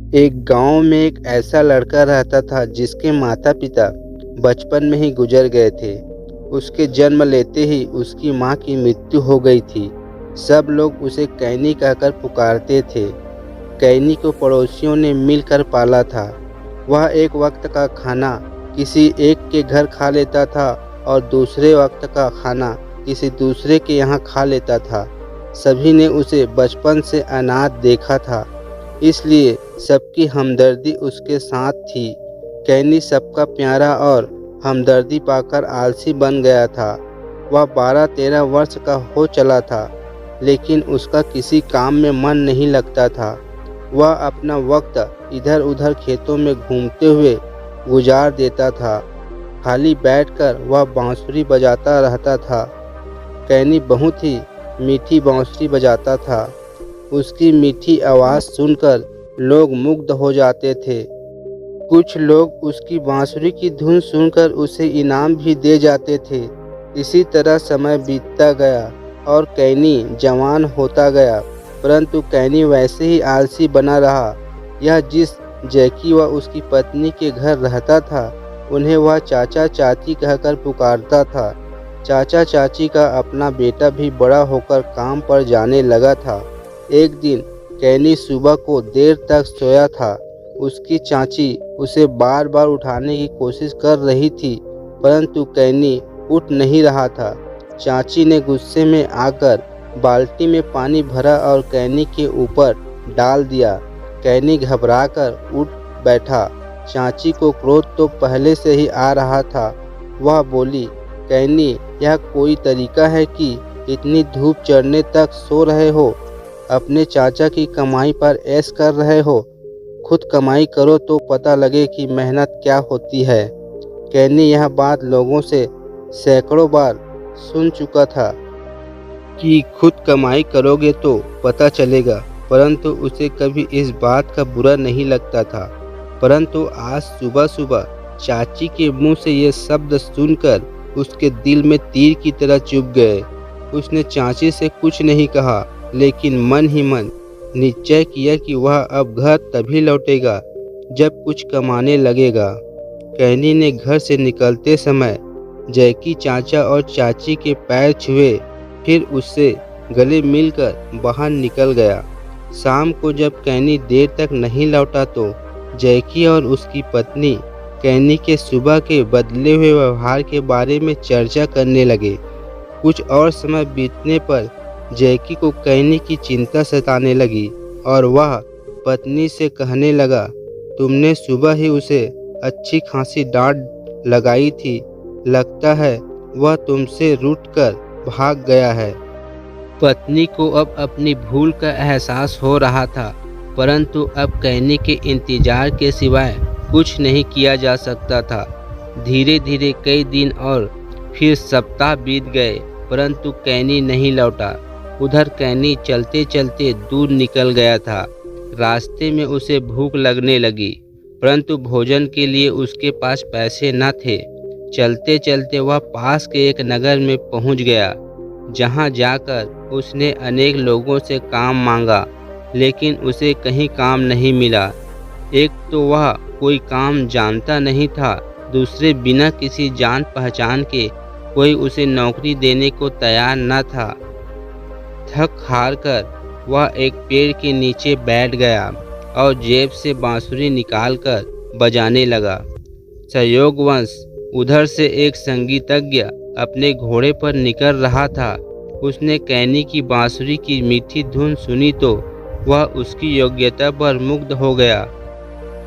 एक गांव में एक ऐसा लड़का रहता था जिसके माता पिता बचपन में ही गुजर गए थे। उसके जन्म लेते ही उसकी मां की मृत्यु हो गई थी। सब लोग उसे कैनी कहकर पुकारते थे। कैनी को पड़ोसियों ने मिलकर पाला था। वह एक वक्त का खाना किसी एक के घर खा लेता था और दूसरे वक्त का खाना किसी दूसरे के यहाँ खा लेता था। सभी ने उसे बचपन से अनाथ देखा था, इसलिए सबकी हमदर्दी उसके साथ थी। कैनी सबका प्यारा और हमदर्दी पाकर आलसी बन गया था। वह 12-13 वर्ष का हो चला था, लेकिन उसका किसी काम में मन नहीं लगता था। वह अपना वक्त इधर उधर खेतों में घूमते हुए गुजार देता था। खाली बैठकर वह बांसुरी बजाता रहता था। कैनी बहुत ही मीठी बांसुरी बजाता था। उसकी मीठी आवाज़ सुनकर लोग मुग्ध हो जाते थे। कुछ लोग उसकी बांसुरी की धुन सुनकर उसे इनाम भी दे जाते थे। इसी तरह समय बीतता गया और कैनी जवान होता गया, परंतु कैनी वैसे ही आलसी बना रहा। यह जिस जैकी व उसकी पत्नी के घर रहता था, उन्हें वह चाचा चाची कहकर पुकारता था। चाचा चाची का अपना बेटा भी बड़ा होकर काम पर जाने लगा था। एक दिन कैनी सुबह को देर तक सोया था। उसकी चाची उसे बार बार उठाने की कोशिश कर रही थी, परंतु कैनी उठ नहीं रहा था। चाची ने गुस्से में आकर बाल्टी में पानी भरा और कैनी के ऊपर डाल दिया। कैनी घबराकर उठ बैठा। चाची को क्रोध तो पहले से ही आ रहा था। वह बोली, कैनी, यह कोई तरीका है कि इतनी धूप चढ़ने तक सो रहे हो? अपने चाचा की कमाई पर ऐश कर रहे हो? खुद कमाई करो तो पता लगे कि मेहनत क्या होती है। कैनी यह बात लोगों से सैकड़ों बार सुन चुका था कि खुद कमाई करोगे तो पता चलेगा, परंतु उसे कभी इस बात का बुरा नहीं लगता था। परंतु आज सुबह सुबह चाची के मुंह से ये शब्द सुनकर उसके दिल में तीर की तरह चुभ गए। उसने चाची से कुछ नहीं कहा, लेकिन मन ही मन निश्चय किया कि वह अब घर तभी लौटेगा जब कुछ कमाने लगेगा। कैनी ने घर से निकलते समय जैकी चाचा और चाची के पैर छुए, फिर उससे गले मिलकर बाहर निकल गया। शाम को जब कैनी देर तक नहीं लौटा तो जैकी और उसकी पत्नी कैनी के सुबह के बदले हुए व्यवहार के बारे में चर्चा करने लगे। कुछ और समय बीतने पर जैकी को कैनी की चिंता सताने लगी और वह पत्नी से कहने लगा, तुमने सुबह ही उसे अच्छी खासी डांट लगाई थी। लगता है वह तुमसे रूठकर भाग गया है। पत्नी को अब अपनी भूल का एहसास हो रहा था, परंतु अब कैनी के इंतजार के सिवाय कुछ नहीं किया जा सकता था। धीरे धीरे कई दिन और फिर सप्ताह बीत गए, परंतु कैनी नहीं लौटा। उधर कैनी चलते चलते दूर निकल गया था। रास्ते में उसे भूख लगने लगी, परंतु भोजन के लिए उसके पास पैसे न थे। चलते चलते वह पास के एक नगर में पहुंच गया, जहां जाकर उसने अनेक लोगों से काम मांगा, लेकिन उसे कहीं काम नहीं मिला। एक तो वह कोई काम जानता नहीं था, दूसरे बिना किसी जान पहचान के कोई उसे नौकरी देने को तैयार न था। थक हार कर वह एक पेड़ के नीचे बैठ गया और जेब से बांसुरी निकालकर बजाने लगा। संयोगवश उधर से एक संगीतज्ञ अपने घोड़े पर निकल रहा था। उसने कैनी की बांसुरी की मीठी धुन सुनी तो वह उसकी योग्यता पर मुग्ध हो गया।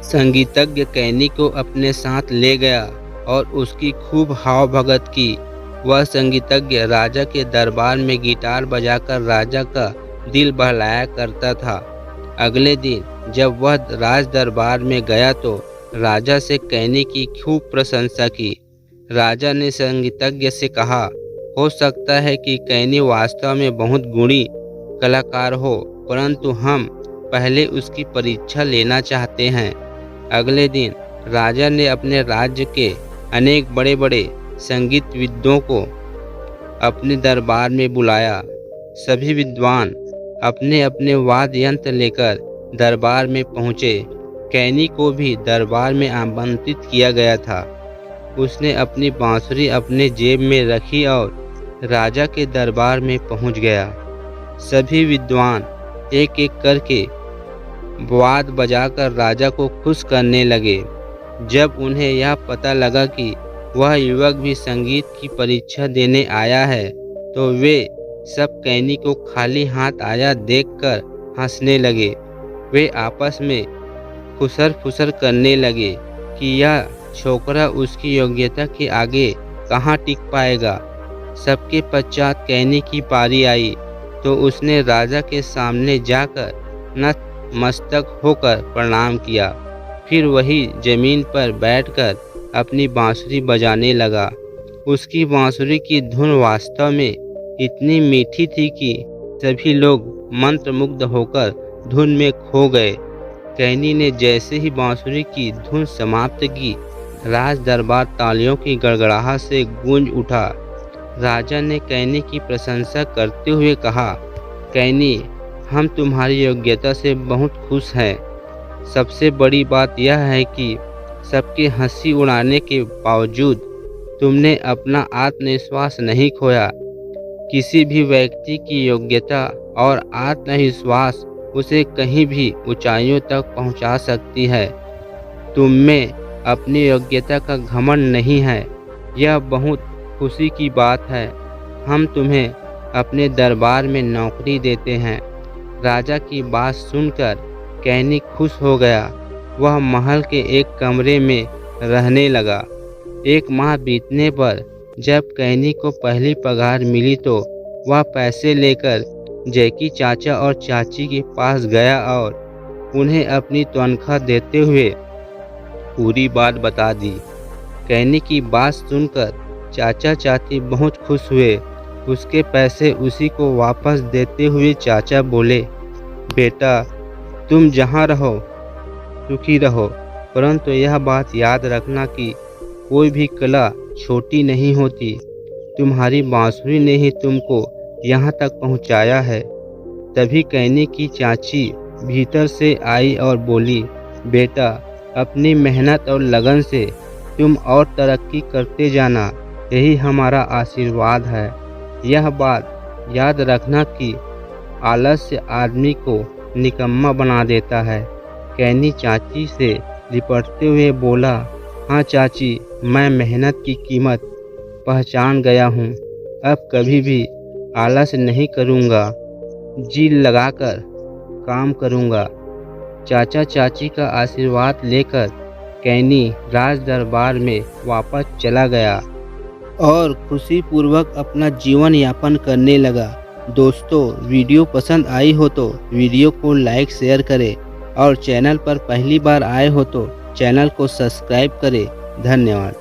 संगीतज्ञ कैनी को अपने साथ ले गया और उसकी खूब हाव भगत की। वह संगीतज्ञ राजा के दरबार में गिटार बजाकर राजा का दिल बहलाया करता था। अगले दिन जब वह राज दरबार में गया तो राजा से कैनी की खूब प्रशंसा की। राजा ने संगीतज्ञ से कहा, हो सकता है कि कैनी वास्तव में बहुत गुणी कलाकार हो, परंतु हम पहले उसकी परीक्षा लेना चाहते हैं। अगले दिन राजा ने अपने राज्य के अनेक बड़े बड़े संगीत विद्वानों को अपने दरबार में बुलाया। सभी विद्वान अपने अपने वाद्य यंत्र लेकर दरबार में पहुँचे। कैनी को भी दरबार में आमंत्रित किया गया था। उसने अपनी बांसुरी अपने जेब में रखी और राजा के दरबार में पहुंच गया। सभी विद्वान एक एक करके वाद बजाकर राजा को खुश करने लगे। जब उन्हें यह पता लगा कि वह युवक भी संगीत की परीक्षा देने आया है, तो वे सब कैनी को खाली हाथ आया देखकर हंसने लगे। वे आपस में खुसर फुसर करने लगे कि यह छोकरा उसकी योग्यता के आगे कहाँ टिक पाएगा। सबके पश्चात कैनी की पारी आई तो उसने राजा के सामने जाकर नतमस्तक होकर प्रणाम किया। फिर वही जमीन पर बैठकर अपनी बांसुरी बजाने लगा। उसकी बांसुरी की धुन वास्तव में इतनी मीठी थी कि सभी लोग मंत्रमुग्ध होकर धुन में खो गए। कैनी ने जैसे ही बांसुरी की धुन समाप्त की, राज दरबार तालियों की गड़गड़ाहट से गूंज उठा। राजा ने कैनी की प्रशंसा करते हुए कहा, कैनी, हम तुम्हारी योग्यता से बहुत खुश हैं। सबसे बड़ी बात यह है कि सबके हंसी उड़ाने के बावजूद तुमने अपना आत्मविश्वास नहीं खोया। किसी भी व्यक्ति की योग्यता और आत्मविश्वास उसे कहीं भी ऊंचाइयों तक पहुंचा सकती है। तुम में अपनी योग्यता का घमंड नहीं है, यह बहुत खुशी की बात है। हम तुम्हें अपने दरबार में नौकरी देते हैं। राजा की बात सुनकर कैनी खुश हो गया। वह महल के एक कमरे में रहने लगा। एक माह बीतने पर जब कैनी को पहली पगार मिली तो वह पैसे लेकर जैकी चाचा और चाची के पास गया और उन्हें अपनी तनख्वाह देते हुए पूरी बात बता दी। कैनी की बात सुनकर चाचा चाची बहुत खुश हुए। उसके पैसे उसी को वापस देते हुए चाचा बोले, बेटा, तुम जहाँ रहो सुखी रहो, परंतु यह बात याद रखना कि कोई भी कला छोटी नहीं होती। तुम्हारी बांसुरी ने ही तुमको यहाँ तक पहुँचाया है। तभी कैनी की चाची भीतर से आई और बोली, बेटा, अपनी मेहनत और लगन से तुम और तरक्की करते जाना, यही हमारा आशीर्वाद है। यह बात याद रखना कि आलस्य आदमी को निकम्मा बना देता है। कैनी चाची से लिपटते हुए बोला, हाँ चाची, मैं मेहनत की कीमत पहचान गया हूँ। अब कभी भी आलस नहीं करूँगा, जी लगाकर काम करूँगा। चाचा चाची का आशीर्वाद लेकर कैनी राज दरबार में वापस चला गया और खुशीपूर्वक अपना जीवन यापन करने लगा। दोस्तों, वीडियो पसंद आई हो तो वीडियो को लाइक शेयर करें और चैनल पर पहली बार आए हो तो चैनल को सब्सक्राइब करें। धन्यवाद।